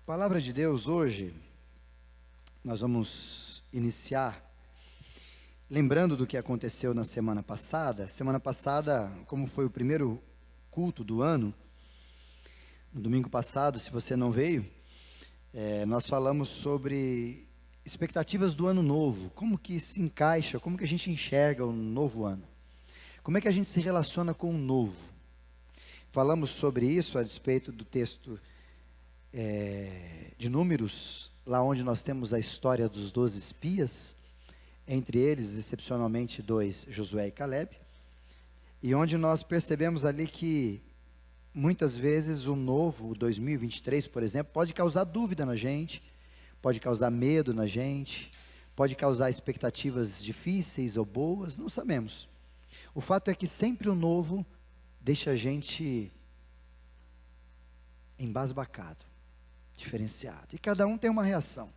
Palavra de Deus hoje, nós vamos iniciar lembrando do que aconteceu na semana passada. Semana passada, como foi o primeiro culto do ano, no domingo passado, se você não veio, nós falamos sobre expectativas do ano novo, como que se encaixa, como que a gente enxerga o novo ano, como é que a gente se relaciona com o novo. Falamos sobre isso a respeito do texto de Números, lá onde nós temos a história dos 12 espias, entre eles, excepcionalmente, 2, Josué e Caleb, e onde nós percebemos ali que, muitas vezes, o novo, o 2023, por exemplo, pode causar dúvida na gente, pode causar medo na gente, pode causar expectativas difíceis ou boas, não sabemos. O fato é que sempre o novo deixa a gente embasbacado, diferenciado, e cada um tem uma reação.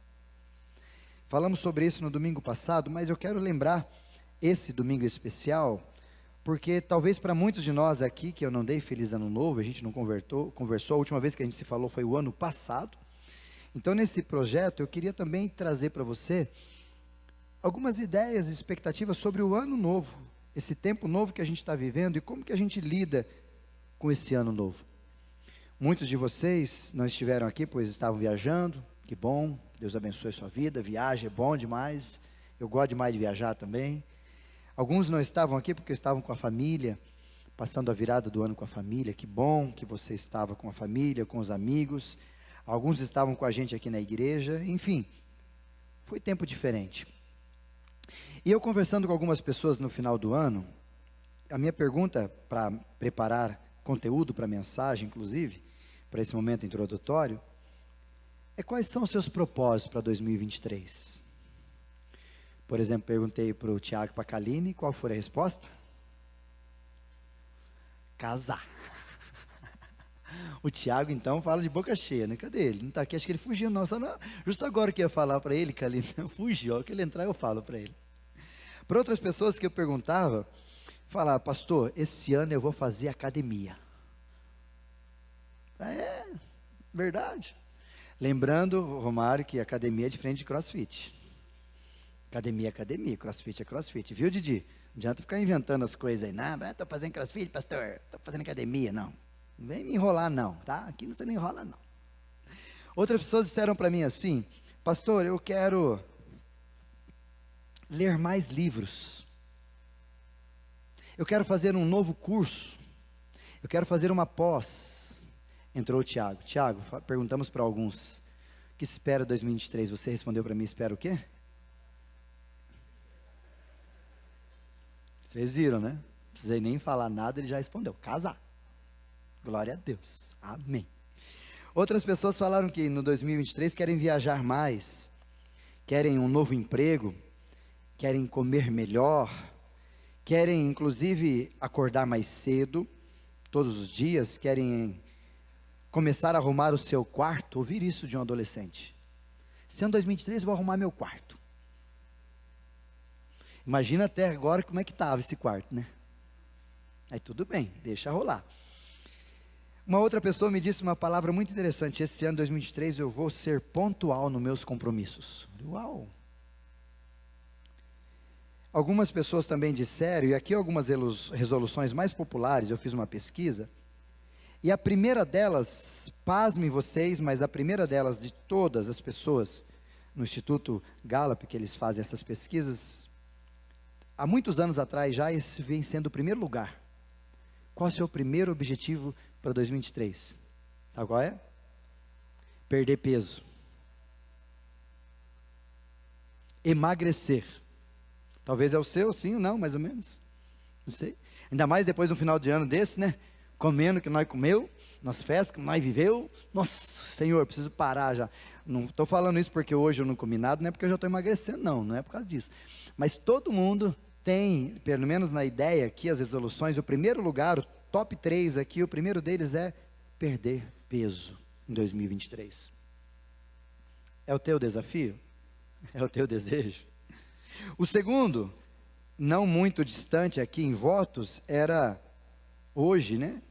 Falamos sobre isso no domingo passado, mas eu quero lembrar esse domingo especial, porque talvez para muitos de nós aqui, que eu não dei feliz ano novo, a gente não conversou, a última vez que a gente se falou foi o ano passado. Então nesse projeto eu queria também trazer para você algumas ideias e expectativas sobre o ano novo, esse tempo novo que a gente está vivendo e como que a gente lida com esse ano novo. Muitos de vocês não estiveram aqui, pois estavam viajando, que bom, Deus abençoe sua vida, viagem é bom demais, eu gosto demais de viajar também. Alguns não estavam aqui porque estavam com a família, passando a virada do ano com a família, que bom que você estava com a família, com os amigos. Alguns estavam com a gente aqui na igreja, enfim, foi tempo diferente. E eu conversando com algumas pessoas no final do ano, a minha pergunta para preparar conteúdo para a mensagem, inclusive, para esse momento introdutório, quais são os seus propósitos para 2023? Por exemplo, perguntei para o Tiago e para a Kaline, qual foi a resposta? Casar. O Tiago, então, fala de boca cheia, né? Cadê ele? Não está aqui, acho que ele fugiu, não. Só não, justo agora que eu ia falar para ele, Kaline, fugiu, que ele entrar eu falo para ele. Para outras pessoas que eu perguntava, falava, pastor, esse ano eu vou fazer academia. É, verdade. Lembrando, Romário, que academia é diferente de crossfit. Academia é academia, crossfit é crossfit. Viu, Didi? Não adianta ficar inventando as coisas aí. Não, estou fazendo crossfit, pastor. Estou fazendo academia, não. Não vem me enrolar, não, tá? Aqui não se me enrola, não. Outras pessoas disseram para mim assim, pastor, eu quero ler mais livros. Eu quero fazer um novo curso. Eu quero fazer uma pós. Entrou o Tiago. Tiago, perguntamos para alguns, o que espera 2023? Você respondeu para mim, espera o quê? Vocês viram, né? Não precisei nem falar nada, ele já respondeu, casar. Glória a Deus, amém. Outras pessoas falaram que no 2023 querem viajar mais, querem um novo emprego, querem comer melhor, querem inclusive acordar mais cedo, todos os dias, querem começar a arrumar o seu quarto. Ouvir isso de um adolescente. Se ano 2023 eu vou arrumar meu quarto. Imagina até agora como é que estava esse quarto, né? Aí tudo bem, deixa rolar. Uma outra pessoa me disse uma palavra muito interessante, esse ano 2023 eu vou ser pontual nos meus compromissos. Uau! Algumas pessoas também disseram, e aqui algumas resoluções mais populares, eu fiz uma pesquisa, e a primeira delas, pasmem vocês, mas a primeira delas de todas as pessoas no Instituto Gallup, que eles fazem essas pesquisas, há muitos anos atrás já, esse vem sendo o primeiro lugar. Qual é o seu primeiro objetivo para 2023? Sabe qual é? Perder peso. Emagrecer. Talvez é o seu, sim ou não, mais ou menos. Não sei. Ainda mais depois de um final de ano desse, né? Comendo o que nós comeu, nas festas que nós viveu. Nossa, Senhor, preciso parar já. Não estou falando isso porque hoje eu não comi nada, não é porque eu já estou emagrecendo, não é por causa disso. Mas todo mundo tem, pelo menos na ideia aqui, as resoluções, o primeiro lugar, o top 3 aqui, o primeiro deles é perder peso em 2023. É o teu desafio? É o teu desejo? O segundo, não muito distante aqui em votos, era hoje, né?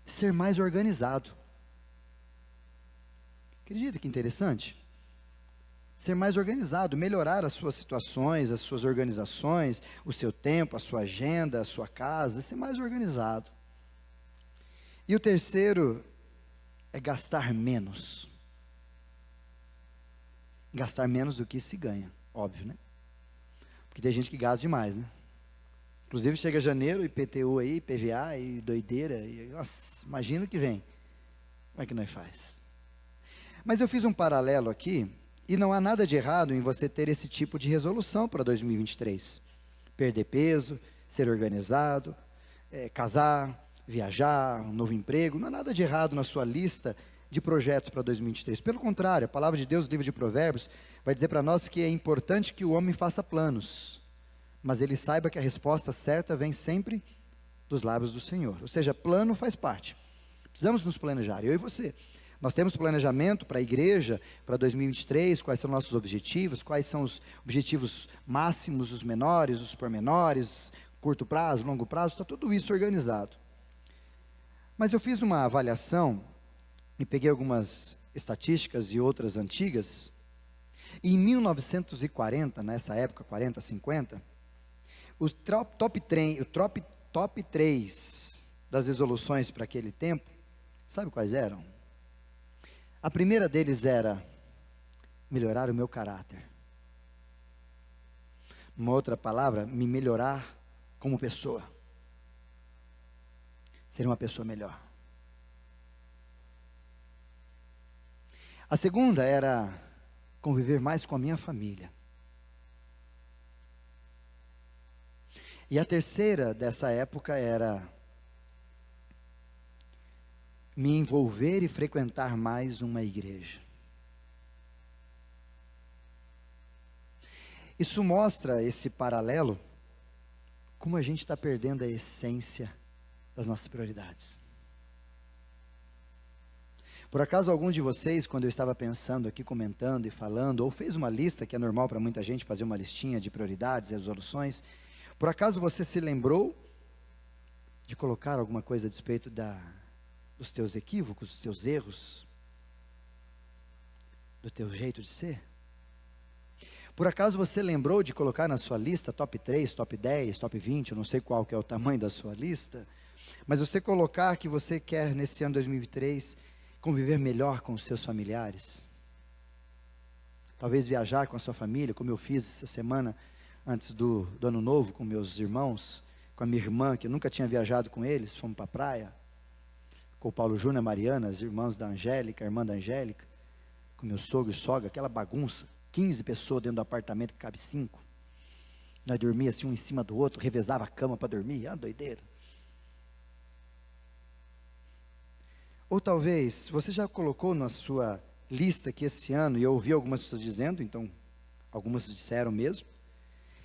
Ser mais organizado. Acredita que interessante? Ser mais organizado, melhorar as suas situações, as suas organizações, o seu tempo, a sua agenda, a sua casa, ser mais organizado. E o terceiro é gastar menos. Gastar menos do que se ganha, óbvio, né? Porque tem gente que gasta demais, né? Inclusive chega janeiro, IPTU aí, PVA e doideira, e nossa, imagina o que vem. Como é que nós faz? Mas eu fiz um paralelo aqui, e não há nada de errado em você ter esse tipo de resolução para 2023. Perder peso, ser organizado, casar, viajar, um novo emprego, não há nada de errado na sua lista de projetos para 2023. Pelo contrário, a palavra de Deus, o livro de Provérbios, vai dizer para nós que é importante que o homem faça planos, mas ele saiba que a resposta certa vem sempre dos lábios do Senhor. Ou seja, plano faz parte. Precisamos nos planejar, eu e você. Nós temos planejamento para a igreja, para 2023, quais são nossos objetivos, quais são os objetivos máximos, os menores, os pormenores, curto prazo, longo prazo, está tudo isso organizado. Mas eu fiz uma avaliação, e peguei algumas estatísticas e outras antigas, e em 1940, nessa época, 40, 50, o top 3 das resoluções para aquele tempo, sabe quais eram? A primeira deles era melhorar o meu caráter. Uma outra palavra, me melhorar como pessoa. Ser uma pessoa melhor. A segunda era conviver mais com a minha família. E a terceira dessa época era me envolver e frequentar mais uma igreja. Isso mostra esse paralelo, como a gente está perdendo a essência das nossas prioridades. Por acaso algum de vocês, quando eu estava pensando aqui, comentando e falando, ou fez uma lista, que é normal para muita gente fazer uma listinha de prioridades e resoluções, por acaso você se lembrou de colocar alguma coisa a respeito dos teus equívocos, dos teus erros, do teu jeito de ser? Por acaso você lembrou de colocar na sua lista top 3, top 10, top 20, eu não sei qual que é o tamanho da sua lista, mas você colocar que você quer nesse ano 2023 conviver melhor com os seus familiares, talvez viajar com a sua família, como eu fiz essa semana antes do ano novo com meus irmãos, com a minha irmã, que eu nunca tinha viajado com eles, fomos para a praia, com o Paulo Júnior, a Mariana, as irmãs da Angélica, a irmã da Angélica, com meu sogro e sogra, aquela bagunça, 15 pessoas dentro do apartamento que cabe 5, nós dormíamos assim um em cima do outro, revezava a cama para dormir, doideira. Ou talvez, você já colocou na sua lista que esse ano, e eu ouvi algumas pessoas dizendo, então, algumas disseram mesmo,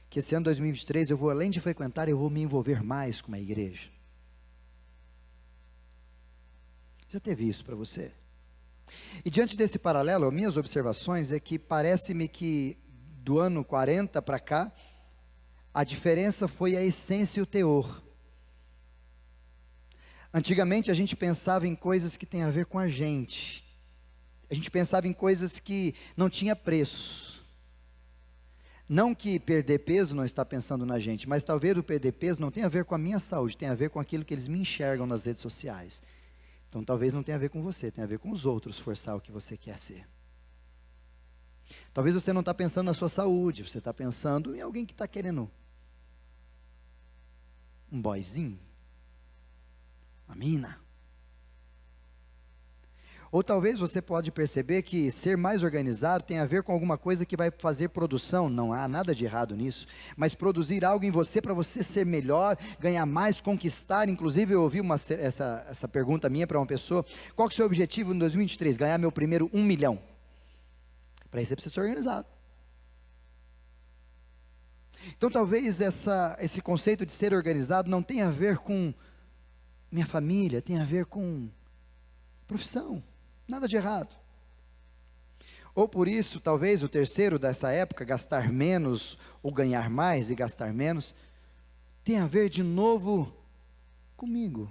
que esse ano 2023 eu vou, além de frequentar, eu vou me envolver mais com a igreja. Já teve isso para você? E diante desse paralelo, minhas observações é que parece-me que do ano 40 para cá, a diferença foi a essência e o teor. Antigamente a gente pensava em coisas que têm a ver com a gente pensava em coisas que não tinha preço. Não que perder peso não está pensando na gente, mas talvez o perder peso não tenha a ver com a minha saúde, tem a ver com aquilo que eles me enxergam nas redes sociais. Então talvez não tenha a ver com você, tenha a ver com os outros forçar o que você quer ser. Talvez você não está pensando na sua saúde, você está pensando em alguém que está querendo um boyzinho, uma mina. Ou talvez você pode perceber que ser mais organizado tem a ver com alguma coisa que vai fazer produção, não há nada de errado nisso, mas produzir algo em você para você ser melhor, ganhar mais, conquistar. Inclusive eu ouvi essa pergunta minha para uma pessoa: qual que é o seu objetivo em 2023? Ganhar meu primeiro 1 milhão. Para isso você precisa ser organizado. Então talvez esse conceito de ser organizado não tenha a ver com minha família, tem a ver com profissão. Nada de errado. Ou por isso, talvez o terceiro dessa época, gastar menos ou ganhar mais e gastar menos, tem a ver de novo comigo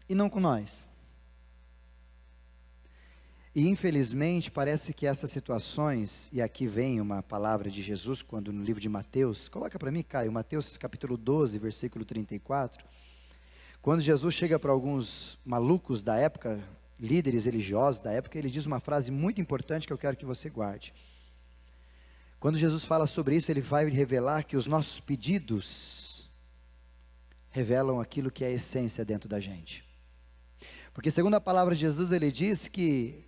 e não com nós. E infelizmente parece que essas situações, e aqui vem uma palavra de Jesus, quando no livro de Mateus, coloca para mim, Caio, Mateus capítulo 12, versículo 34, quando Jesus chega para alguns malucos da época, líderes religiosos da época, ele diz uma frase muito importante que eu quero que você guarde. Quando Jesus fala sobre isso, ele vai revelar que os nossos pedidos revelam aquilo que é a essência dentro da gente. Porque segundo a palavra de Jesus, ele diz que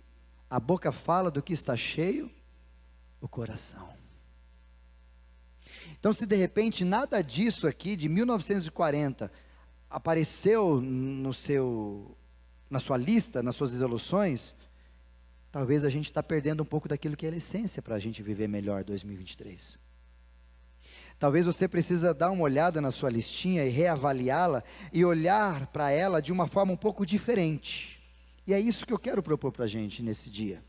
a boca fala do que está cheio, o coração. Então, se de repente nada disso aqui de 1940 apareceu na sua lista, nas suas resoluções, talvez a gente está perdendo um pouco daquilo que é a essência para a gente viver melhor 2023. Talvez você precisa dar uma olhada na sua listinha e reavaliá-la e olhar para ela de uma forma um pouco diferente. E é isso que eu quero propor para a gente nesse dia.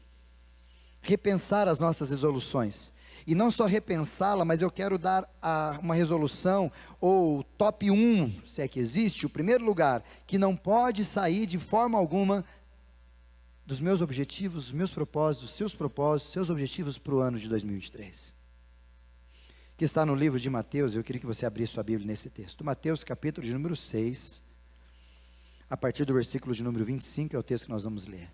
Repensar as nossas resoluções. E não só repensá-la, mas eu quero dar uma resolução, ou top 1, se é que existe, o primeiro lugar, que não pode sair de forma alguma dos meus objetivos, dos meus propósitos, seus objetivos para o ano de 2023. Que está no livro de Mateus, eu queria que você abrisse sua Bíblia nesse texto. Mateus capítulo de número 6, a partir do versículo de número 25, é o texto que nós vamos ler.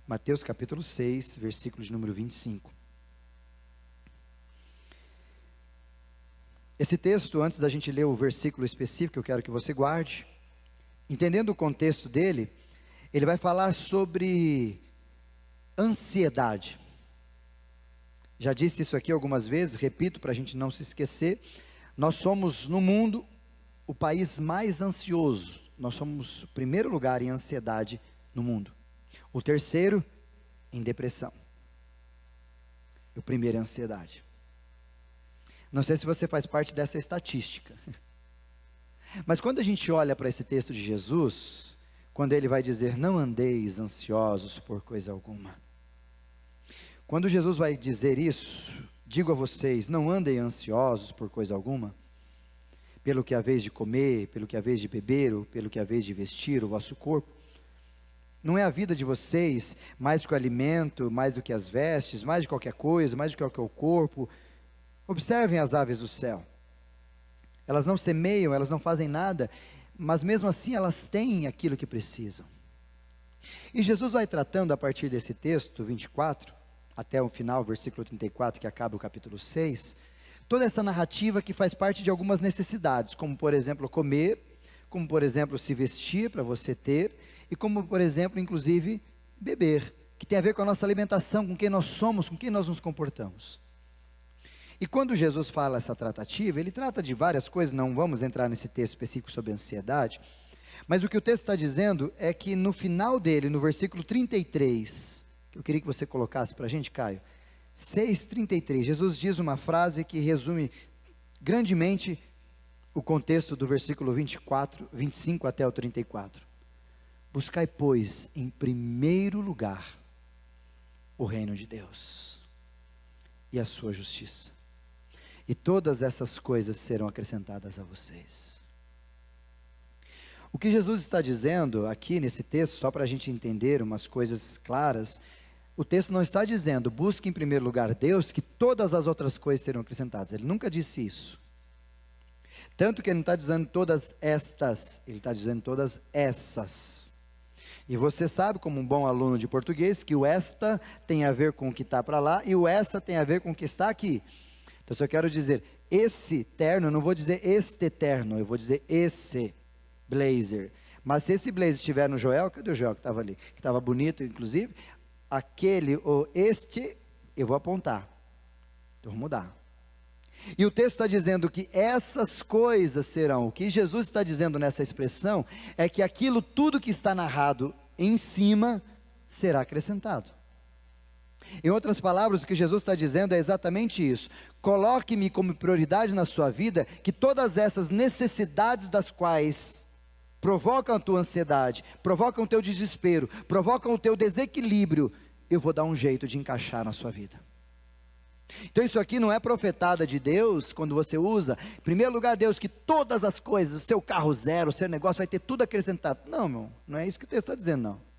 Mateus capítulo 6, versículo de número 25. Esse texto, antes da gente ler o versículo específico, eu quero que você guarde. Entendendo o contexto dele, ele vai falar sobre ansiedade. Já disse isso aqui algumas vezes, repito para a gente não se esquecer. Nós somos no mundo o país mais ansioso. Nós somos o primeiro lugar em ansiedade no mundo. O terceiro, em depressão. O primeiro é ansiedade. Não sei se você faz parte dessa estatística. Mas quando a gente olha para esse texto de Jesus, quando ele vai dizer, não andeis ansiosos por coisa alguma. Quando Jesus vai dizer isso, digo a vocês, não andem ansiosos por coisa alguma, pelo que haveis de comer, pelo que haveis de beber, ou pelo que haveis de vestir o vosso corpo. Não é a vida de vocês mais do que o alimento, mais do que as vestes, mais de qualquer coisa, mais do que o corpo. Observem as aves do céu. Elas não semeiam, elas não fazem nada, mas mesmo assim elas têm aquilo que precisam. E Jesus vai tratando a partir desse texto, 24, até o final, versículo 34, que acaba o capítulo 6, toda essa narrativa que faz parte de algumas necessidades, como por exemplo comer, como por exemplo se vestir para você ter, e como por exemplo inclusive beber, que tem a ver com a nossa alimentação, com quem nós somos, com quem nós nos comportamos. E quando Jesus fala essa tratativa, ele trata de várias coisas, não vamos entrar nesse texto específico sobre ansiedade, mas o que o texto está dizendo é que no final dele, no versículo 33, que eu queria que você colocasse para a gente, Caio, 6,33, Jesus diz uma frase que resume grandemente o contexto do versículo 24, 25 até o 34. Buscai, pois, em primeiro lugar, o reino de Deus e a sua justiça, e todas essas coisas serão acrescentadas a vocês. O que Jesus está dizendo aqui nesse texto, só para a gente entender umas coisas claras, o texto não está dizendo, busque em primeiro lugar Deus, que todas as outras coisas serão acrescentadas. Ele nunca disse isso. Tanto que ele não está dizendo todas estas, ele está dizendo todas essas. E você sabe, como um bom aluno de português, que o esta tem a ver com o que está para lá, e o essa tem a ver com o que está aqui. Então, se eu quero dizer esse terno, eu não vou dizer este terno, eu vou dizer esse blazer. Mas se esse blazer estiver no Joel, cadê o Joel que estava ali? Que estava bonito, inclusive, aquele ou este, eu vou apontar. Então, vou mudar. E o texto está dizendo que essas coisas serão, o que Jesus está dizendo nessa expressão, é que aquilo tudo que está narrado em cima, será acrescentado. Em outras palavras, o que Jesus está dizendo é exatamente isso. Coloque-me como prioridade na sua vida, que todas essas necessidades das quais provocam a tua ansiedade, provocam o teu desespero, provocam o teu desequilíbrio, eu vou dar um jeito de encaixar na sua vida. Então isso aqui não é profetada de Deus, quando você usa, em primeiro lugar Deus, que todas as coisas, o seu carro zero, o seu negócio vai ter tudo acrescentado. Não, irmão, não é isso que o texto está dizendo, não.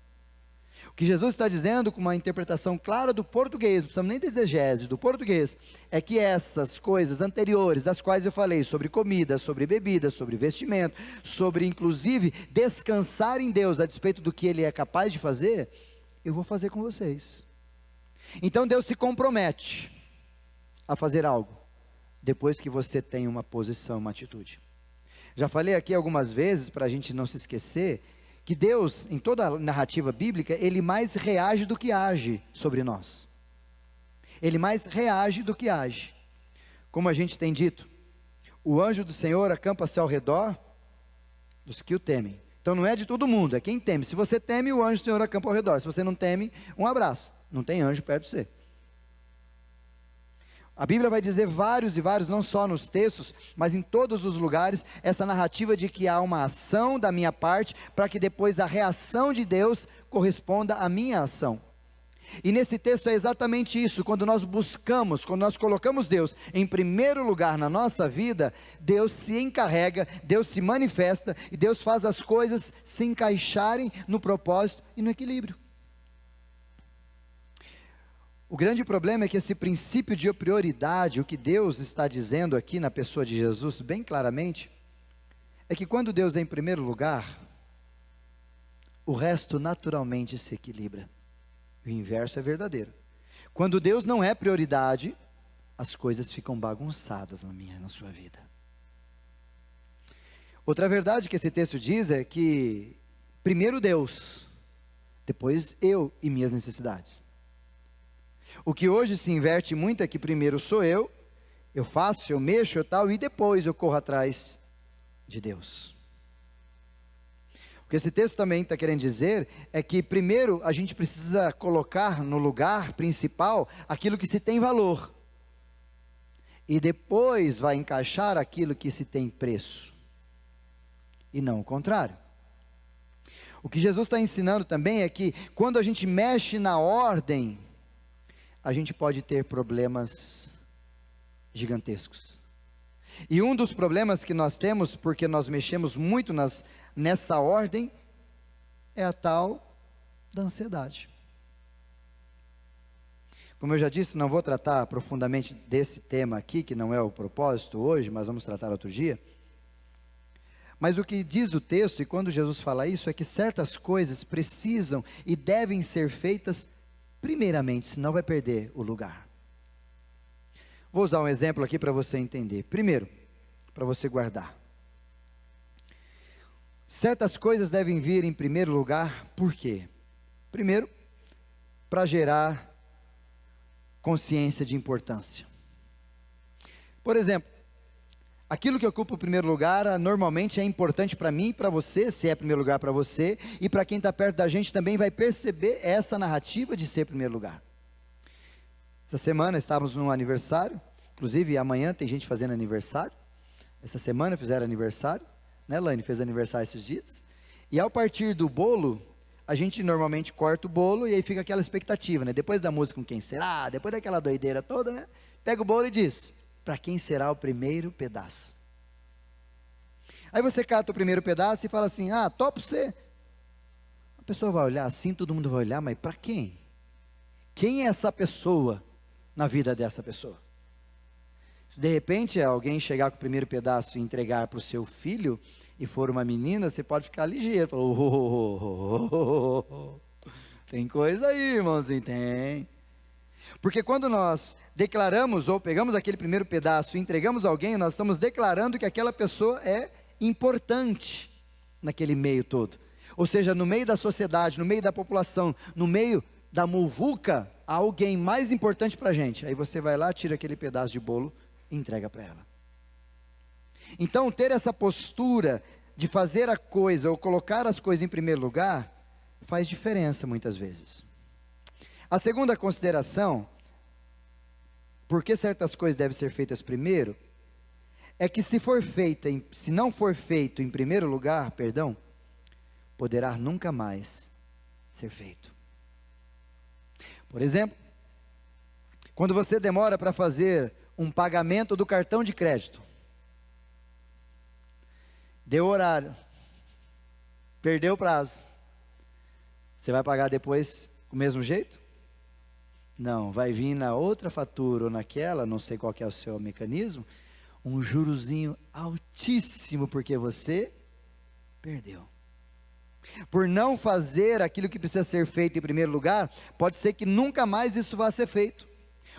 O que Jesus está dizendo, com uma interpretação clara do português, não precisamos nem de exegese, do português, é que essas coisas anteriores, das quais eu falei, sobre comida, sobre bebida, sobre vestimento, sobre inclusive descansar em Deus, a despeito do que Ele é capaz de fazer, eu vou fazer com vocês. Então Deus se compromete a fazer algo, depois que você tem uma posição, uma atitude. Já falei aqui algumas vezes, para a gente não se esquecer, que Deus, em toda a narrativa bíblica, Ele mais reage do que age sobre nós. Ele mais reage do que age. Como a gente tem dito, o anjo do Senhor acampa-se ao redor dos que o temem. Então não é de todo mundo, é quem teme. Se você teme, o anjo do Senhor acampa ao redor. Se você não teme, um abraço. Não tem anjo perto de você. A Bíblia vai dizer vários e vários, não só nos textos, mas em todos os lugares, essa narrativa de que há uma ação da minha parte, para que depois a reação de Deus corresponda à minha ação. E nesse texto é exatamente isso, quando nós buscamos, quando nós colocamos Deus em primeiro lugar na nossa vida, Deus se encarrega, Deus se manifesta, e Deus faz as coisas se encaixarem no propósito e no equilíbrio. O grande problema é que esse princípio de prioridade, o que Deus está dizendo aqui na pessoa de Jesus, bem claramente, é que quando Deus é em primeiro lugar, o resto naturalmente se equilibra. O inverso é verdadeiro. Quando Deus não é prioridade, as coisas ficam bagunçadas na minha e na sua vida. Outra verdade que esse texto diz é que primeiro Deus, depois eu e minhas necessidades. O que hoje se inverte muito é que primeiro sou eu faço, eu mexo, eu tal, e depois eu corro atrás de Deus. O que esse texto também está querendo dizer é que primeiro a gente precisa colocar no lugar principal aquilo que se tem valor, e depois vai encaixar aquilo que se tem preço, e não o contrário. O que Jesus está ensinando também é que quando a gente mexe na ordem, a gente pode ter problemas gigantescos. E um dos problemas que nós temos, porque nós mexemos muito nessa ordem, é a tal da ansiedade. Como eu já disse, não vou tratar profundamente desse tema aqui, que não é o propósito hoje, mas vamos tratar outro dia. Mas o que diz o texto, e quando Jesus fala isso, é que certas coisas precisam e devem ser feitas primeiramente, senão vai perder o lugar. Vou usar um exemplo aqui para você entender. Primeiro, para você guardar. Certas coisas devem vir em primeiro lugar, por quê? Primeiro, para gerar consciência de importância. Por exemplo, aquilo que ocupa o primeiro lugar, normalmente é importante para mim e para você, se é primeiro lugar para você, e para quem está perto da gente também vai perceber essa narrativa de ser primeiro lugar. Essa semana estávamos num aniversário, inclusive amanhã tem gente fazendo aniversário, essa semana fizeram aniversário, né, Laine fez aniversário esses dias, e ao partir do bolo, a gente normalmente corta o bolo e aí fica aquela expectativa, né, depois da música com quem será, depois daquela doideira toda, né, pega o bolo e diz: para quem será o primeiro pedaço? Aí você cata o primeiro pedaço e fala assim: ah, topa você. A pessoa vai olhar assim, todo mundo vai olhar, mas para quem? Quem é essa pessoa na vida dessa pessoa? Se de repente alguém chegar com o primeiro pedaço e entregar para o seu filho, e for uma menina, você pode ficar ligeiro. Tem coisa aí, irmãozinho, tem. Porque quando nós declaramos ou pegamos aquele primeiro pedaço e entregamos a alguém, nós estamos declarando que aquela pessoa é importante naquele meio todo. Ou seja, no meio da sociedade, no meio da população, no meio da muvuca, há alguém mais importante para a gente. Aí você vai lá, tira aquele pedaço de bolo e entrega para ela. Então, ter essa postura de fazer a coisa ou colocar as coisas em primeiro lugar faz diferença muitas vezes. A segunda consideração, por que certas coisas devem ser feitas primeiro, é que se não for feito em primeiro lugar, poderá nunca mais ser feito. Por exemplo, quando você demora para fazer um pagamento do cartão de crédito, deu horário, perdeu o prazo, você vai pagar depois do mesmo jeito? Não, vai vir na outra fatura ou naquela, não sei qual que é o seu mecanismo, um jurozinho altíssimo, porque você perdeu. Por não fazer aquilo que precisa ser feito em primeiro lugar, pode ser que nunca mais isso vá ser feito.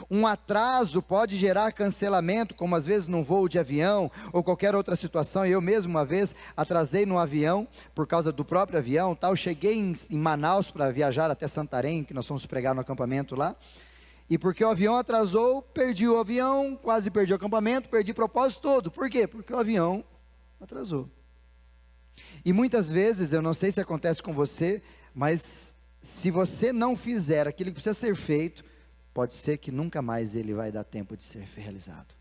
Um atraso pode gerar cancelamento, como às vezes num voo de avião, ou qualquer outra situação. Eu mesmo uma vez atrasei no avião, por causa do próprio avião, tal. Cheguei em Manaus para viajar até Santarém, que nós fomos pregar no acampamento lá, e porque o avião atrasou, perdi o avião, quase perdi o acampamento, perdi o propósito todo. Por quê? Porque o avião atrasou. E muitas vezes, eu não sei se acontece com você, mas se você não fizer aquilo que precisa ser feito, pode ser que nunca mais ele vai dar tempo de ser realizado.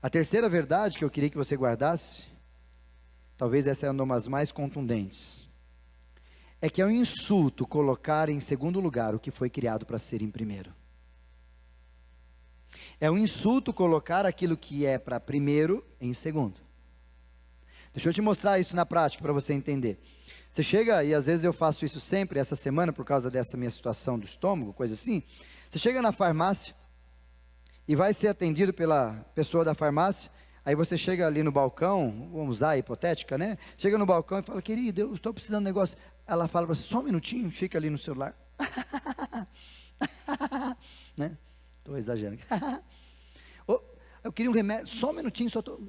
A terceira verdade que eu queria que você guardasse, talvez essa é uma das mais contundentes, é que é um insulto colocar em segundo lugar o que foi criado para ser em primeiro. É um insulto colocar aquilo que é para primeiro em segundo. Deixa eu te mostrar isso na prática para você entender. Você chega, e às vezes eu faço isso sempre, essa semana, por causa dessa minha situação do estômago, coisa assim. Você chega na farmácia e vai ser atendido pela pessoa da farmácia. Aí você chega ali no balcão, vamos usar a hipotética, né? Chega no balcão e fala: querido, eu estou precisando de um negócio. Ela fala para você: só um minutinho, fica ali no celular. Né? Estou exagerando. Oh, eu queria um remédio, só um minutinho, só estou.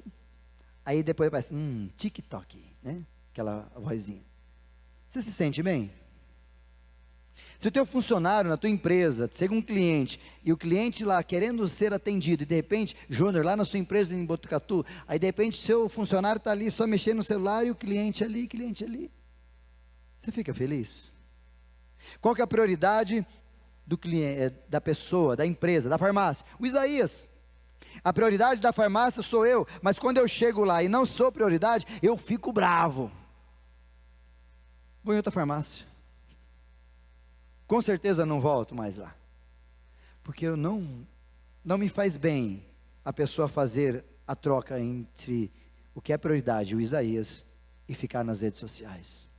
Aí depois aparece, TikTok, né? Aquela vozinha. Você se sente bem? Se o teu funcionário na tua empresa chega um cliente, e o cliente lá querendo ser atendido, e de repente, Júnior, lá na sua empresa em Botucatu, aí de repente seu funcionário está ali só mexendo no celular, e o cliente ali, você fica feliz? Qual que é a prioridade do cliente, da pessoa, da empresa, da farmácia? O Isaías. A prioridade da farmácia sou eu, mas quando eu chego lá e não sou prioridade, eu fico bravo. Vou em outra farmácia. Com certeza não volto mais lá. Porque eu não me faz bem a pessoa fazer a troca entre o que é prioridade, o Isaías, e ficar nas redes sociais.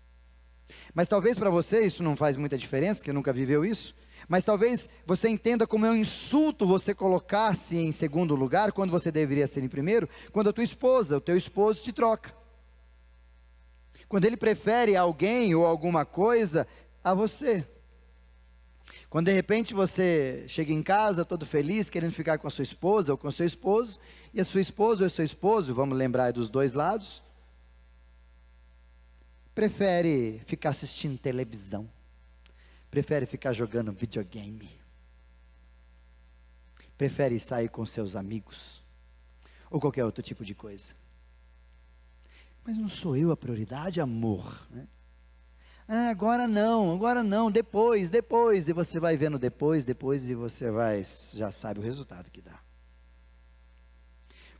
Mas talvez para você isso não faz muita diferença, que nunca viveu isso. Mas talvez você entenda como é um insulto você colocar-se em segundo lugar, quando você deveria ser em primeiro, quando a tua esposa, o teu esposo te troca. Quando ele prefere alguém ou alguma coisa a você. Quando de repente você chega em casa todo feliz, querendo ficar com a sua esposa ou com o seu esposo, e a sua esposa ou o seu esposo, vamos lembrar dos dois lados, prefere ficar assistindo televisão, prefere ficar jogando videogame, prefere sair com seus amigos, ou qualquer outro tipo de coisa. Mas não sou eu a prioridade, amor, né? Agora não, depois, e você vai vendo depois, e você já sabe o resultado que dá.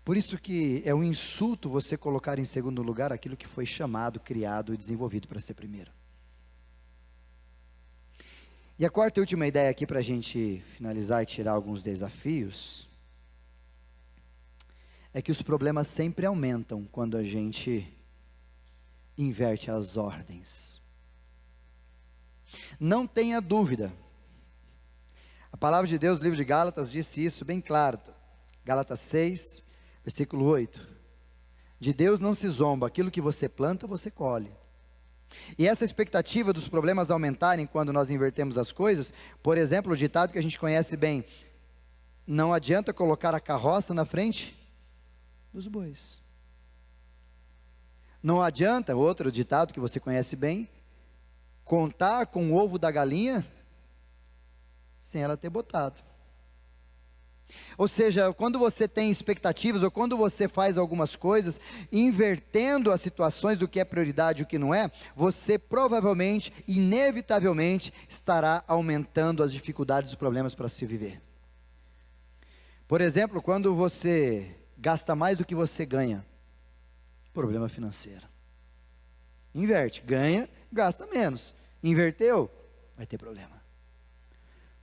Por isso que é um insulto você colocar em segundo lugar aquilo que foi chamado, criado e desenvolvido para ser primeiro. E a quarta e última ideia aqui para a gente finalizar e tirar alguns desafios, é que os problemas sempre aumentam quando a gente inverte as ordens. Não tenha dúvida, a palavra de Deus, no livro de Gálatas, disse isso bem claro, Gálatas 6, versículo 8, de Deus não se zomba, aquilo que você planta, você colhe. E essa expectativa dos problemas aumentarem quando nós invertemos as coisas, por exemplo, o ditado que a gente conhece bem, não adianta colocar a carroça na frente dos bois. Não adianta, outro ditado que você conhece bem, contar com o ovo da galinha sem ela ter botado. Ou seja, quando você tem expectativas, ou quando você faz algumas coisas, invertendo as situações do que é prioridade e o que não é, você provavelmente, inevitavelmente, estará aumentando as dificuldades e problemas para se viver. Por exemplo, quando você gasta mais do que você ganha, problema financeiro. Inverte, ganha, gasta menos. Inverteu, vai ter problema.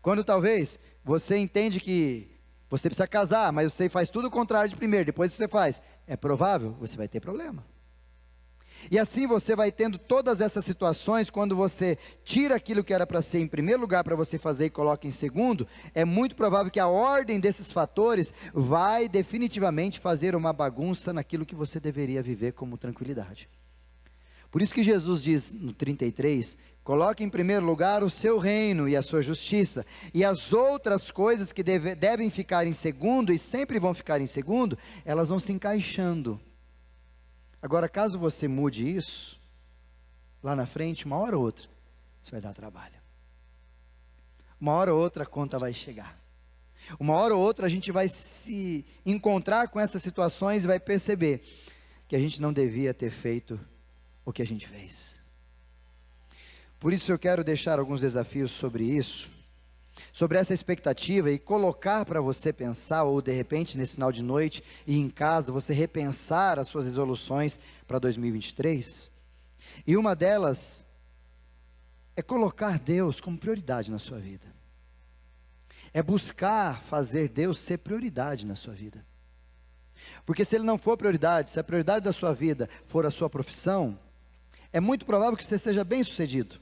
Quando talvez você entende que você precisa casar, mas você faz tudo o contrário de primeiro, depois que você faz, é provável, você vai ter problema. E assim você vai tendo todas essas situações, quando você tira aquilo que era para ser em primeiro lugar para você fazer e coloca em segundo, é muito provável que a ordem desses fatores vai definitivamente fazer uma bagunça naquilo que você deveria viver como tranquilidade. Por isso que Jesus diz no 33, coloque em primeiro lugar o seu reino e a sua justiça, e as outras coisas que devem ficar em segundo, e sempre vão ficar em segundo, elas vão se encaixando. Agora, caso você mude isso, lá na frente, uma hora ou outra, você vai dar trabalho. Uma hora ou outra a conta vai chegar. Uma hora ou outra a gente vai se encontrar com essas situações e vai perceber que a gente não devia ter feito o que a gente fez. Por isso eu quero deixar alguns desafios sobre isso, sobre essa expectativa, e colocar para você pensar, ou de repente nesse final de noite e em casa, você repensar as suas resoluções para 2023, e uma delas é colocar Deus como prioridade na sua vida, é buscar fazer Deus ser prioridade na sua vida, porque se Ele não for prioridade, se a prioridade da sua vida for a sua profissão, é muito provável que você seja bem sucedido,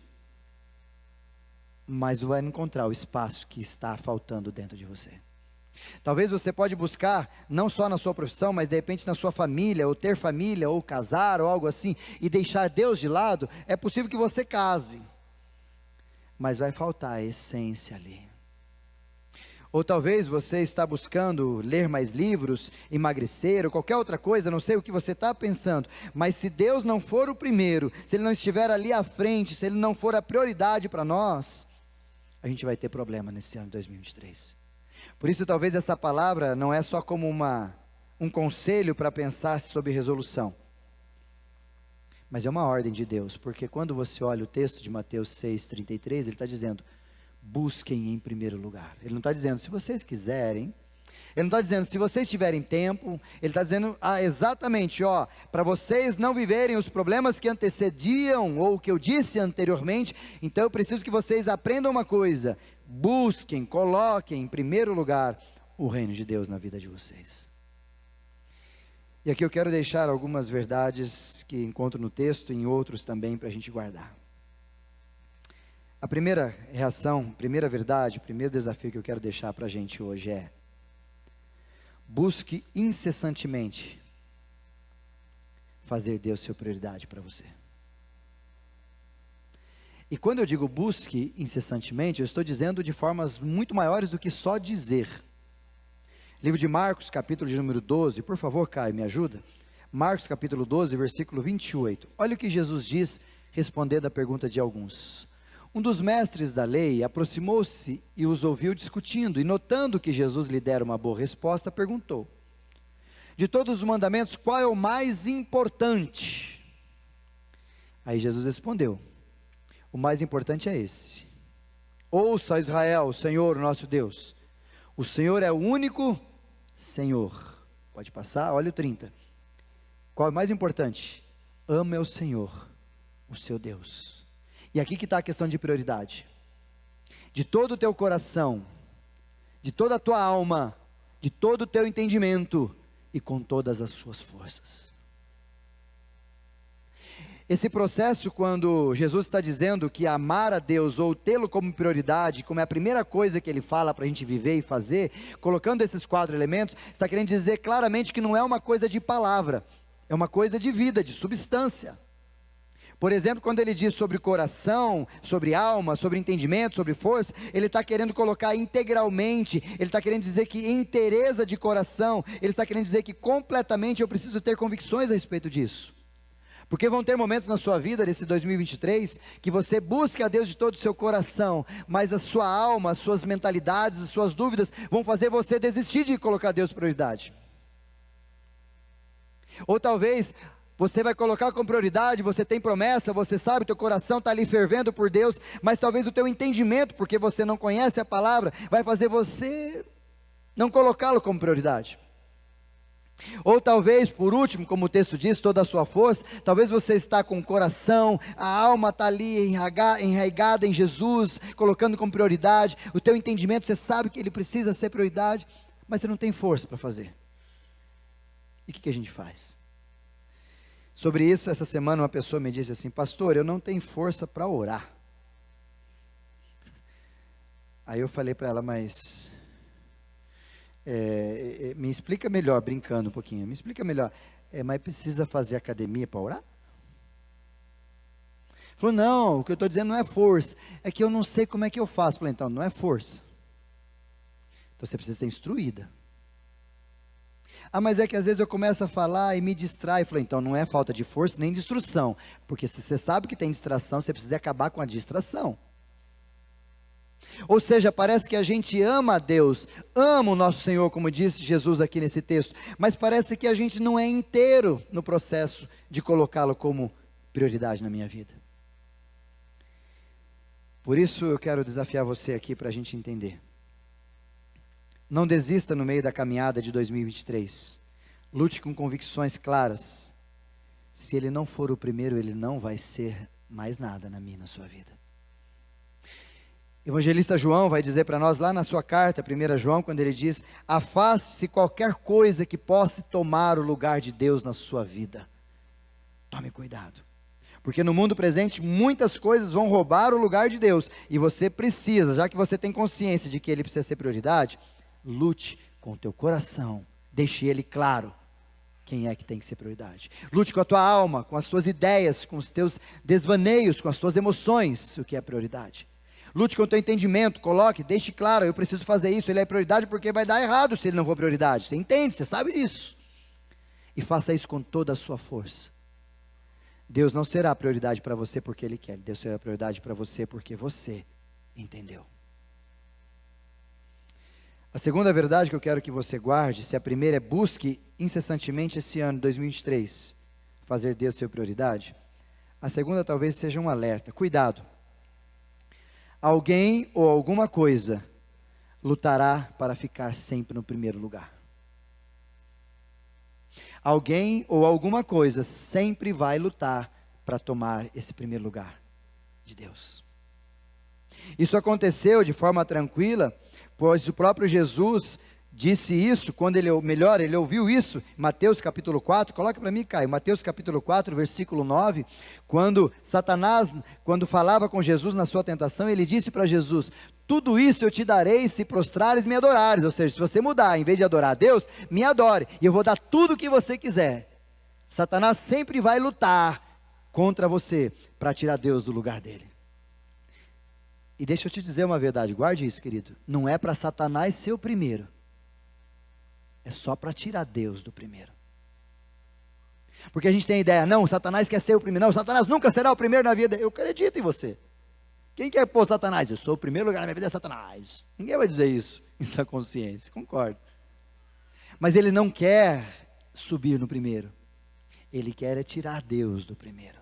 mas vai encontrar o espaço que está faltando dentro de você. Talvez você pode buscar, não só na sua profissão, mas de repente na sua família, ou ter família, ou casar, ou algo assim, e deixar Deus de lado. É possível que você case, mas vai faltar a essência ali. Ou talvez você está buscando ler mais livros, emagrecer, ou qualquer outra coisa, não sei o que você está pensando, mas se Deus não for o primeiro, se Ele não estiver ali à frente, se Ele não for a prioridade para nós, a gente vai ter problema nesse ano de 2023. Por isso talvez essa palavra não é só como um conselho para pensar sobre resolução, mas é uma ordem de Deus, porque quando você olha o texto de Mateus 6,33, ele está dizendo, busquem em primeiro lugar. Ele não está dizendo, se vocês quiserem, ele não está dizendo, se vocês tiverem tempo, ele está dizendo, exatamente, para vocês não viverem os problemas que antecediam, ou o que eu disse anteriormente, então eu preciso que vocês aprendam uma coisa, busquem, coloquem em primeiro lugar o reino de Deus na vida de vocês. E aqui eu quero deixar algumas verdades que encontro no texto, e em outros também, para a gente guardar. A primeira reação, primeira verdade, o primeiro desafio que eu quero deixar para a gente hoje é, busque incessantemente fazer Deus sua prioridade para você. E quando eu digo busque incessantemente, eu estou dizendo de formas muito maiores do que só dizer. Livro de Marcos, capítulo de número 12, por favor, Caio, me ajuda. Marcos, capítulo 12, versículo 28. Olha o que Jesus diz, respondendo à pergunta de alguns. Um dos mestres da lei aproximou-se e os ouviu discutindo, e notando que Jesus lhe dera uma boa resposta, perguntou, de todos os mandamentos, qual é o mais importante? Aí Jesus respondeu, o mais importante é esse, ouça Israel, o Senhor, o nosso Deus, o Senhor é o único Senhor. Pode passar, olha o 30, qual é o mais importante? Ame ao Senhor, o seu Deus. E aqui que está a questão de prioridade, de todo o teu coração, de toda a tua alma, de todo o teu entendimento, e com todas as suas forças. Esse processo, quando Jesus está dizendo que amar a Deus, ou tê-lo como prioridade, como é a primeira coisa que Ele fala para a gente viver e fazer, colocando esses 4 elementos, está querendo dizer claramente que não é uma coisa de palavra, é uma coisa de vida, de substância. Por exemplo, quando ele diz sobre coração, sobre alma, sobre entendimento, sobre força, ele está querendo colocar integralmente, ele está querendo dizer que inteireza de coração, ele está querendo dizer que completamente eu preciso ter convicções a respeito disso. Porque vão ter momentos na sua vida, nesse 2023, que você busca a Deus de todo o seu coração, mas a sua alma, as suas mentalidades, as suas dúvidas, vão fazer você desistir de colocar Deus prioridade. Ou talvez você vai colocar como prioridade, você tem promessa, você sabe, teu coração está ali fervendo por Deus, mas talvez o teu entendimento, porque você não conhece a palavra, vai fazer você não colocá-lo como prioridade. Ou talvez, por último, como o texto diz, toda a sua força, talvez você está com o coração, a alma está ali enraigada em Jesus, colocando como prioridade, o teu entendimento, você sabe que ele precisa ser prioridade, mas você não tem força para fazer. E o que a gente faz? Sobre isso, essa semana uma pessoa me disse assim: pastor, eu não tenho força para orar. Aí eu falei para ela, mas me explica melhor, brincando um pouquinho, me explica melhor, mas precisa fazer academia para orar? Falou, não, o que eu estou dizendo não é força, é que eu não sei como é que eu faço. Falei, então, não é força, então você precisa ser instruída. Mas é que às vezes eu começo a falar e me distrai. Falei, então não é falta de força nem de instrução, porque se você sabe que tem distração, você precisa acabar com a distração. Ou seja, parece que a gente ama a Deus, ama o nosso Senhor, como disse Jesus aqui nesse texto, mas parece que a gente não é inteiro no processo de colocá-lo como prioridade na minha vida. Por isso eu quero desafiar você aqui para a gente entender. Não desista no meio da caminhada de 2023. Lute com convicções claras. Se ele não for o primeiro, ele não vai ser mais nada na minha, na sua vida. Evangelista João vai dizer para nós lá na sua carta, 1 João, quando ele diz: afaste-se qualquer coisa que possa tomar o lugar de Deus na sua vida. Tome cuidado. Porque no mundo presente muitas coisas vão roubar o lugar de Deus. E você precisa, já que você tem consciência de que ele precisa ser prioridade, lute com o teu coração, deixe ele claro quem é que tem que ser prioridade. Lute com a tua alma, com as tuas ideias, com os teus desvaneios, com as tuas emoções, o que é prioridade. Lute com o teu entendimento, coloque, deixe claro, eu preciso fazer isso, ele é prioridade porque vai dar errado se ele não for prioridade. Você entende, você sabe disso. E faça isso com toda a sua força. Deus não será prioridade para você porque ele quer, Deus será prioridade para você porque você entendeu. A segunda verdade que eu quero que você guarde, se a primeira é busque incessantemente esse ano, 2023, fazer Deus ser prioridade, a segunda talvez seja um alerta, cuidado. Alguém ou alguma coisa lutará para ficar sempre no primeiro lugar. Alguém ou alguma coisa sempre vai lutar para tomar esse primeiro lugar de Deus. Isso aconteceu de forma tranquila, pois o próprio Jesus disse isso, quando ele ouviu isso, em Mateus capítulo 4, coloca para mim, Caio, Mateus capítulo 4, versículo 9, quando Satanás, quando falava com Jesus na sua tentação, ele disse para Jesus: tudo isso eu te darei se prostrares e me adorares, ou seja, se você mudar, em vez de adorar a Deus, me adore, e eu vou dar tudo o que você quiser. Satanás sempre vai lutar contra você, para tirar Deus do lugar dele. E deixa eu te dizer uma verdade, guarde isso, querido, não é para Satanás ser o primeiro, é só para tirar Deus do primeiro. Porque a gente tem a ideia, não, Satanás quer ser o primeiro, não, Satanás nunca será o primeiro na vida. Eu acredito em você. Quem quer pôr Satanás? Eu sou o primeiro lugar na minha vida, é Satanás. Ninguém vai dizer isso em sua consciência, concordo. Mas ele não quer subir no primeiro, ele quer é tirar Deus do primeiro.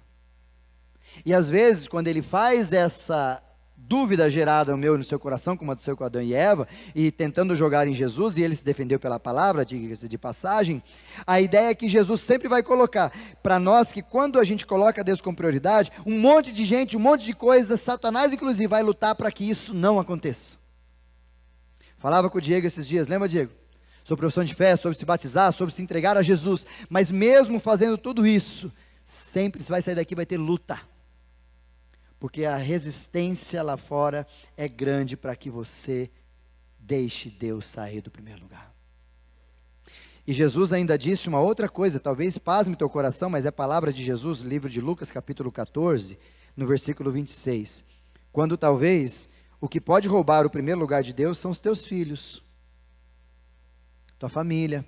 E às vezes, quando ele faz essa dúvida gerada no meu e no seu coração, como aconteceu com Adão e Eva, e tentando jogar em Jesus, e ele se defendeu pela palavra, diga-se de passagem, a ideia é que Jesus sempre vai colocar para nós que quando a gente coloca Deus como prioridade, um monte de gente, um monte de coisas, Satanás inclusive vai lutar para que isso não aconteça. Falava com o Diego esses dias, lembra, Diego? Sobre profissão de fé, sobre se batizar, sobre se entregar a Jesus, mas mesmo fazendo tudo isso, sempre você vai sair daqui, vai ter luta. Porque a resistência lá fora é grande para que você deixe Deus sair do primeiro lugar. E Jesus ainda disse uma outra coisa, talvez pasme teu coração, mas é palavra de Jesus, livro de Lucas capítulo 14, no versículo 26. Quando talvez o que pode roubar o primeiro lugar de Deus são os teus filhos, tua família,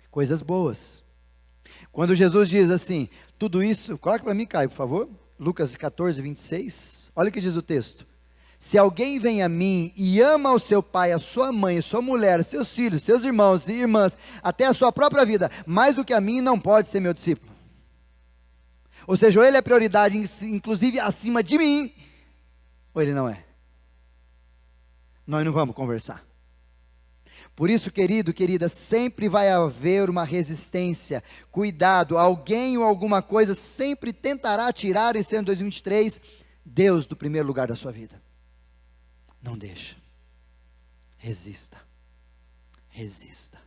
coisas boas. Quando Jesus diz assim, tudo isso, coloca para mim, Caio, por favor. Lucas 14, 26, olha o que diz o texto: se alguém vem a mim e ama o seu pai, a sua mãe, a sua mulher, seus filhos, seus irmãos e irmãs, até a sua própria vida, mais do que a mim, não pode ser meu discípulo. Ou seja, ou ele é prioridade, inclusive acima de mim, ou ele não é. Nós não vamos conversar. Por isso, querido, querida, sempre vai haver uma resistência. Cuidado, alguém ou alguma coisa sempre tentará tirar esse ano de 2023 Deus do primeiro lugar da sua vida. Não deixa. Resista. Resista.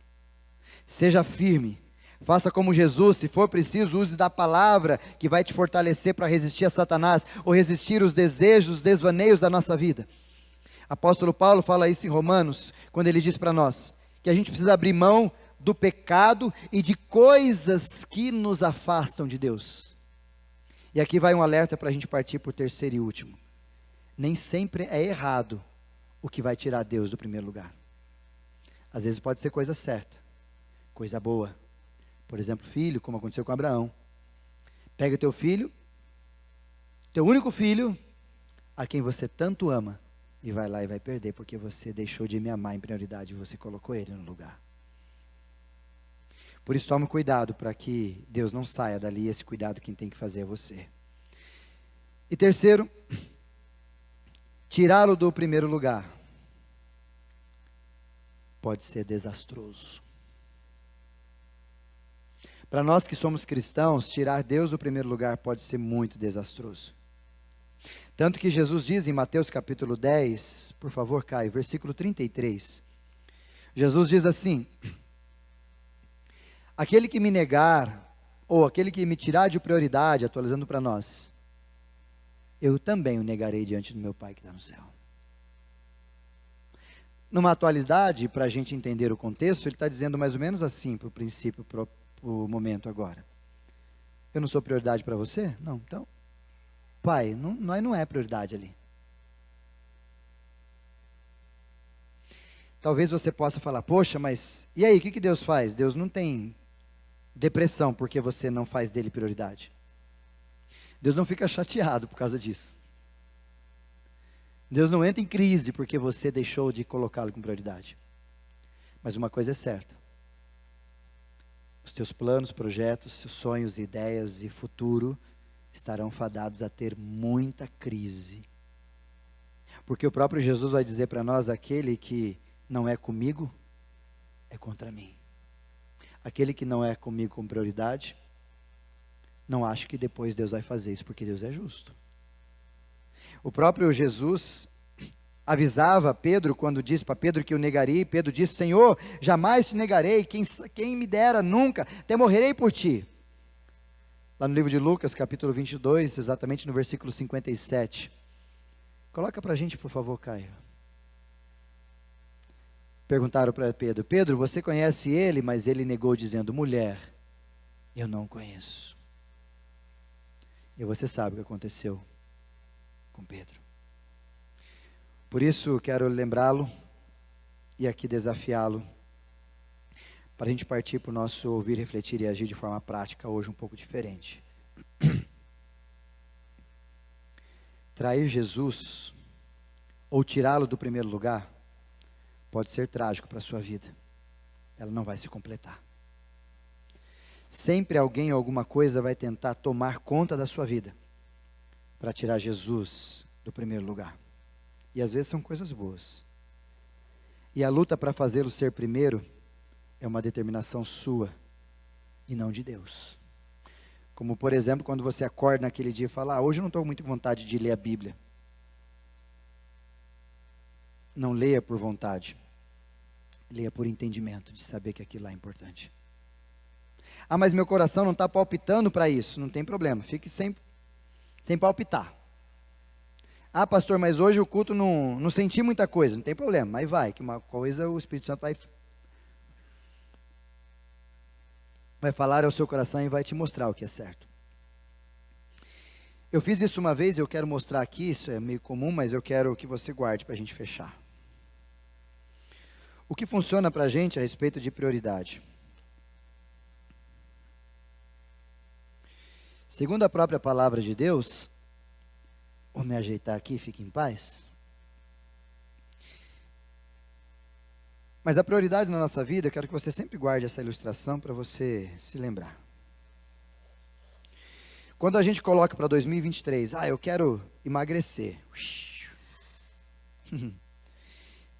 Seja firme. Faça como Jesus, se for preciso, use da palavra que vai te fortalecer para resistir a Satanás, ou resistir os desejos, os desvaneios da nossa vida. Apóstolo Paulo fala isso em Romanos, quando ele diz para nós, que a gente precisa abrir mão do pecado e de coisas que nos afastam de Deus. E aqui vai um alerta para a gente partir para o terceiro e último. Nem sempre é errado o que vai tirar Deus do primeiro lugar. Às vezes pode ser coisa certa, coisa boa. Por exemplo, filho, como aconteceu com Abraão. Pega teu filho, teu único filho, a quem você tanto ama, e vai lá e vai perder, porque você deixou de me amar em prioridade, e você colocou ele no lugar. Por isso tome cuidado, para que Deus não saia dali, esse cuidado quem tem que fazer é você. E terceiro, tirá-lo do primeiro lugar, pode ser desastroso. Para nós que somos cristãos, tirar Deus do primeiro lugar pode ser muito desastroso. Tanto que Jesus diz em Mateus capítulo 10, por favor, Caio, versículo 33. Jesus diz assim: aquele que me negar, ou aquele que me tirar de prioridade, atualizando para nós, eu também o negarei diante do meu Pai que está no céu. Numa atualidade, para a gente entender o contexto, ele está dizendo mais ou menos assim, para o princípio, para o momento agora. Eu não sou prioridade para você? Não, então, Pai, nós não é prioridade ali. Talvez você possa falar, poxa, mas e aí, o que Deus faz? Deus não tem depressão porque você não faz dele prioridade. Deus não fica chateado por causa disso. Deus não entra em crise porque você deixou de colocá-lo como prioridade. Mas uma coisa é certa: os teus planos, projetos, seus sonhos, ideias e futuro estarão fadados a ter muita crise. Porque o próprio Jesus vai dizer para nós, aquele que não é comigo, é contra mim. Aquele que não é comigo com prioridade, não acho que depois Deus vai fazer isso, porque Deus é justo. O próprio Jesus avisava Pedro, quando disse para Pedro que o negaria, Pedro disse, Senhor, jamais te negarei, quem me dera nunca, até morrerei por ti. Lá no livro de Lucas, capítulo 22, exatamente no versículo 57. Coloca para a gente, por favor, Caio. Perguntaram para Pedro, Pedro, você conhece ele? Mas ele negou dizendo, mulher, eu não conheço. E você sabe o que aconteceu com Pedro. Por isso, quero lembrá-lo e aqui desafiá-lo, para a gente partir para o nosso ouvir, refletir e agir de forma prática, hoje um pouco diferente. Trair Jesus, ou tirá-lo do primeiro lugar, pode ser trágico para a sua vida. Ela não vai se completar. Sempre alguém ou alguma coisa vai tentar tomar conta da sua vida, para tirar Jesus do primeiro lugar. E às vezes são coisas boas. E a luta para fazê-lo ser primeiro é uma determinação sua e não de Deus. Como, por exemplo, quando você acorda naquele dia e fala, hoje eu não estou muito com vontade de ler a Bíblia. Não leia por vontade. Leia por entendimento, de saber que aquilo lá é importante. Mas meu coração não está palpitando para isso. Não tem problema, fique sem palpitar. Pastor, mas hoje o culto não senti muita coisa. Não tem problema, mas vai, que uma coisa o Espírito Santo vai falar ao seu coração e vai te mostrar o que é certo. Eu fiz isso uma vez e eu quero mostrar aqui, isso é meio comum, mas eu quero que você guarde para a gente fechar. O que funciona para a gente a respeito de prioridade? Segundo a própria palavra de Deus, vou me ajeitar aqui, fique em paz. Mas a prioridade na nossa vida, eu quero que você sempre guarde essa ilustração para você se lembrar. Quando a gente coloca para 2023, eu quero emagrecer.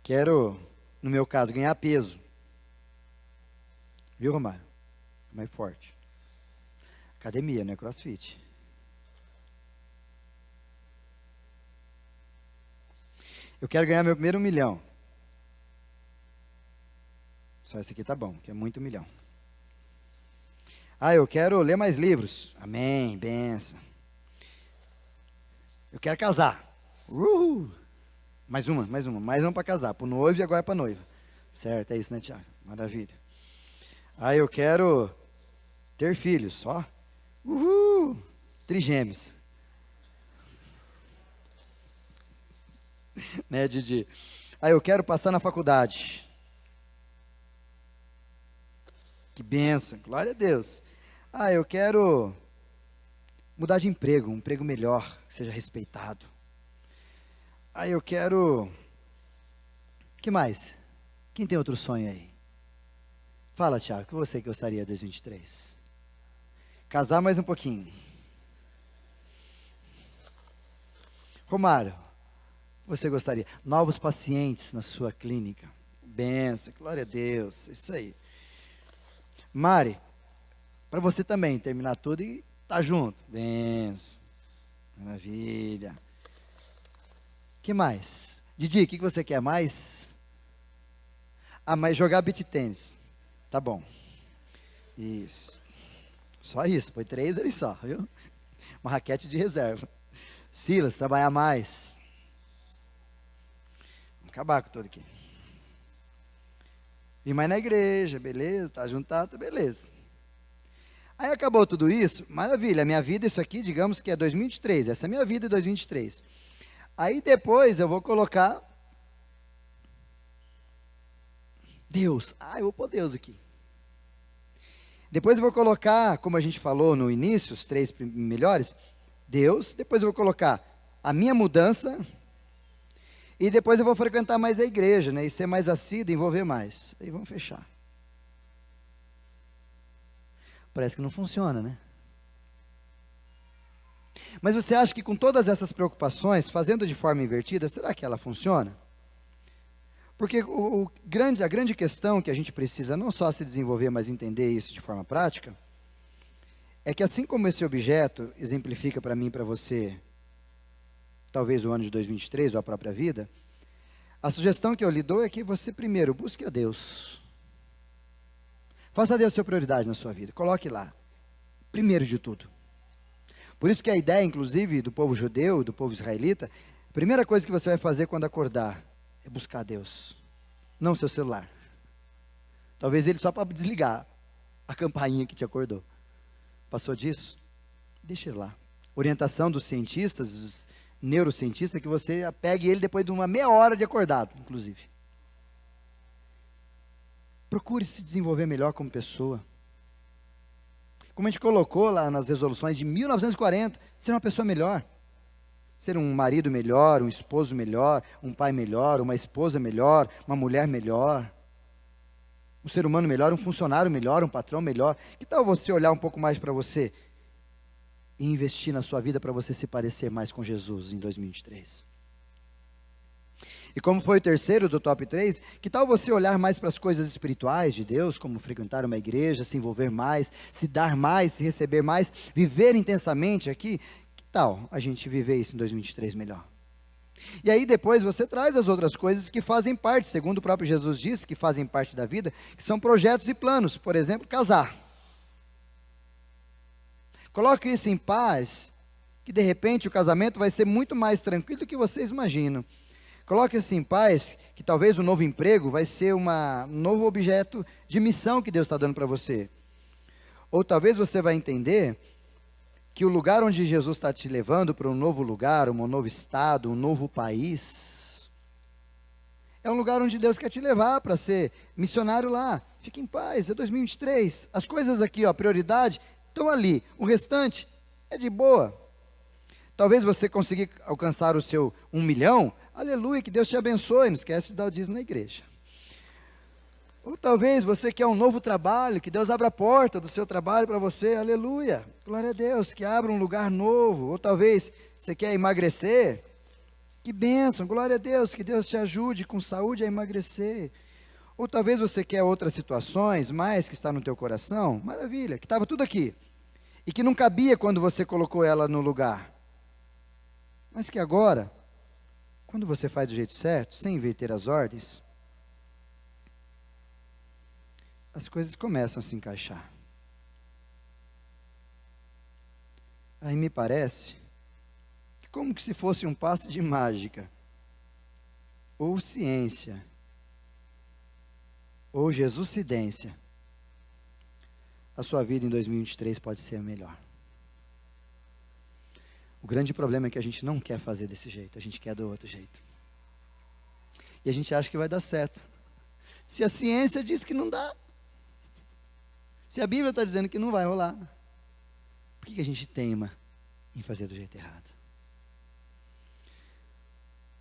Quero no meu caso, ganhar peso. Viu, Romário? Mais forte. Academia, não é CrossFit. Eu quero ganhar meu primeiro 1 milhão. Só esse aqui tá bom, que é muito 1 milhão. Eu quero ler mais livros. Amém, benção. Eu quero casar. Mais uma para casar. Para o noivo e agora para a noiva. Certo, é isso, né, Tiago? Maravilha. Eu quero ter filhos, ó. Trigêmeos. Né, Didi? Eu quero passar na faculdade. Que bênção, glória a Deus. Eu quero mudar de emprego, um emprego melhor, que seja respeitado. Eu quero... que mais? Quem tem outro sonho aí? Fala, Thiago, o que você gostaria de 2023? Casar mais um pouquinho. Romário, você gostaria? Novos pacientes na sua clínica. Benção, glória a Deus, isso aí. Mari, para você também terminar tudo e tá junto. Benção, maravilha. Que mais? Didi, o que você quer mais? Mas jogar beach tênis. Tá bom. Isso. Só isso, foi 3 ali só, viu? Uma raquete de reserva. Silas, trabalhar mais. Vamos acabar com tudo aqui. Vim mais na igreja, beleza, tá juntado, beleza. Aí acabou tudo isso, maravilha, a minha vida, isso aqui, digamos que é 2023, essa é a minha vida em 2023. Aí depois eu vou colocar Deus, eu vou pôr Deus aqui. Depois eu vou colocar, como a gente falou no início, os 3 melhores, Deus, depois eu vou colocar a minha mudança, e depois eu vou frequentar mais a igreja, né, e ser mais assíduo, envolver mais. Aí vamos fechar. Parece que não funciona, né? Mas você acha que com todas essas preocupações, fazendo de forma invertida, será que ela funciona? Porque a grande questão que a gente precisa não só se desenvolver, mas entender isso de forma prática, é que assim como esse objeto exemplifica para mim e para você, talvez o ano de 2023 ou a própria vida, a sugestão que eu lhe dou é que você primeiro busque a Deus. Faça a Deus sua prioridade na sua vida, coloque lá, primeiro de tudo. Por isso que a ideia, inclusive, do povo judeu, do povo israelita, a primeira coisa que você vai fazer quando acordar é buscar a Deus, não o seu celular. Talvez ele só para desligar a campainha que te acordou. Passou disso? Deixa ele lá. Orientação dos cientistas, dos neurocientistas, que você pegue ele depois de uma meia hora de acordado, inclusive. Procure se desenvolver melhor como pessoa. Como a gente colocou lá nas resoluções de 1940, ser uma pessoa melhor. Ser um marido melhor, um esposo melhor, um pai melhor, uma esposa melhor, uma mulher melhor. Um ser humano melhor, um funcionário melhor, um patrão melhor. Que tal você olhar um pouco mais para você e investir na sua vida para você se parecer mais com Jesus em 2023? E como foi o terceiro do top 3, que tal você olhar mais para as coisas espirituais de Deus, como frequentar uma igreja, se envolver mais, se dar mais, se receber mais, viver intensamente aqui? Que tal a gente viver isso em 2023 melhor? E aí depois você traz as outras coisas que fazem parte, segundo o próprio Jesus disse, que fazem parte da vida, que são projetos e planos. Por exemplo, casar. Coloque isso em paz, que de repente o casamento vai ser muito mais tranquilo do que vocês imaginam. Coloque isso em paz, que talvez o novo emprego vai ser um novo objeto de missão que Deus está dando para você. Ou talvez você vai entender que o lugar onde Jesus está te levando para um novo lugar, um novo estado, um novo país, é um lugar onde Deus quer te levar para ser missionário lá. Fique em paz, é 2023. As coisas aqui, prioridade, estão ali. O restante é de boa. Talvez você consiga alcançar o seu 1 milhão, aleluia, que Deus te abençoe, não esquece de dar o dízimo na igreja. Ou talvez você quer um novo trabalho, que Deus abra a porta do seu trabalho para você, aleluia, glória a Deus, que abra um lugar novo. Ou talvez você quer emagrecer, que bênção, glória a Deus, que Deus te ajude com saúde a emagrecer. Ou talvez você quer outras situações, mais que está no teu coração, maravilha, que estava tudo aqui. E que não cabia quando você colocou ela no lugar. Mas que agora, quando você faz do jeito certo, sem inverter as ordens, as coisas começam a se encaixar. Aí me parece que como que se fosse um passe de mágica, ou ciência, ou Jesuscidência, a sua vida em 2023 pode ser a melhor. O grande problema é que a gente não quer fazer desse jeito, a gente quer do outro jeito. E a gente acha que vai dar certo. Se a ciência diz que não dá, se a Bíblia está dizendo que não vai rolar, por que a gente teima em fazer do jeito errado?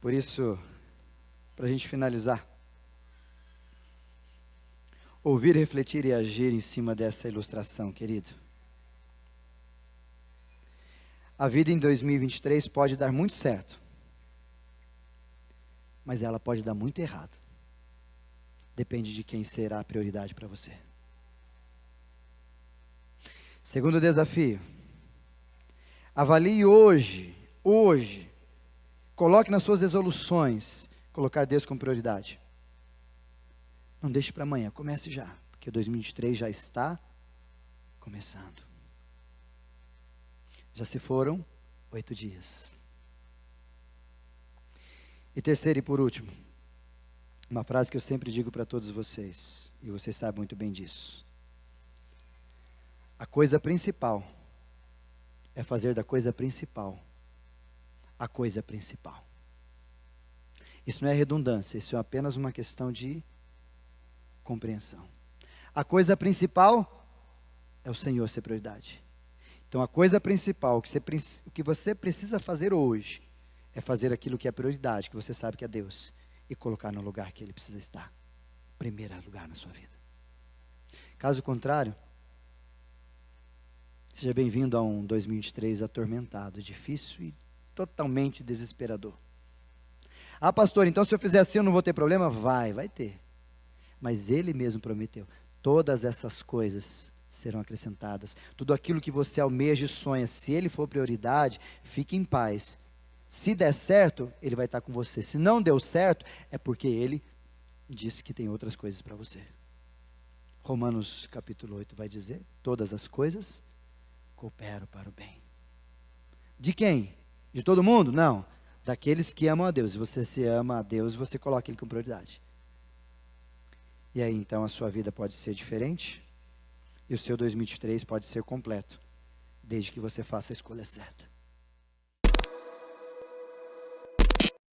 Por isso, para a gente finalizar, ouvir, refletir e agir em cima dessa ilustração, querido. A vida em 2023 pode dar muito certo, mas ela pode dar muito errado. Depende de quem será a prioridade para você. Segundo desafio, avalie hoje, coloque nas suas resoluções, colocar Deus como prioridade. Não deixe para amanhã, comece já, porque 2023 já está começando. Já se foram 8 dias. E terceiro e por último, uma frase que eu sempre digo para todos vocês, e vocês sabem muito bem disso. A coisa principal é fazer da coisa principal a coisa principal. Isso não é redundância, isso é apenas uma questão de compreensão. A coisa principal é o Senhor ser prioridade. Então a coisa principal, o que você precisa fazer hoje, é fazer aquilo que é prioridade, que você sabe que é Deus, e colocar no lugar que Ele precisa estar. Primeiro lugar na sua vida. Caso contrário, seja bem-vindo a um 2023 atormentado, difícil e totalmente desesperador. Ah, pastor, então se eu fizer assim eu não vou ter problema? Vai ter. Mas Ele mesmo prometeu, todas essas coisas serão acrescentadas. Tudo aquilo que você almeja e sonha, se Ele for prioridade, fique em paz. Se der certo, Ele vai estar com você. Se não deu certo, é porque Ele disse que tem outras coisas para você. Romanos capítulo 8 vai dizer, todas as coisas cooperam para o bem. De quem? De todo mundo? Não. Daqueles que amam a Deus. Se você se ama a Deus, você coloca Ele como prioridade. E aí então a sua vida pode ser diferente e o seu 2023 pode ser completo, desde que você faça a escolha certa.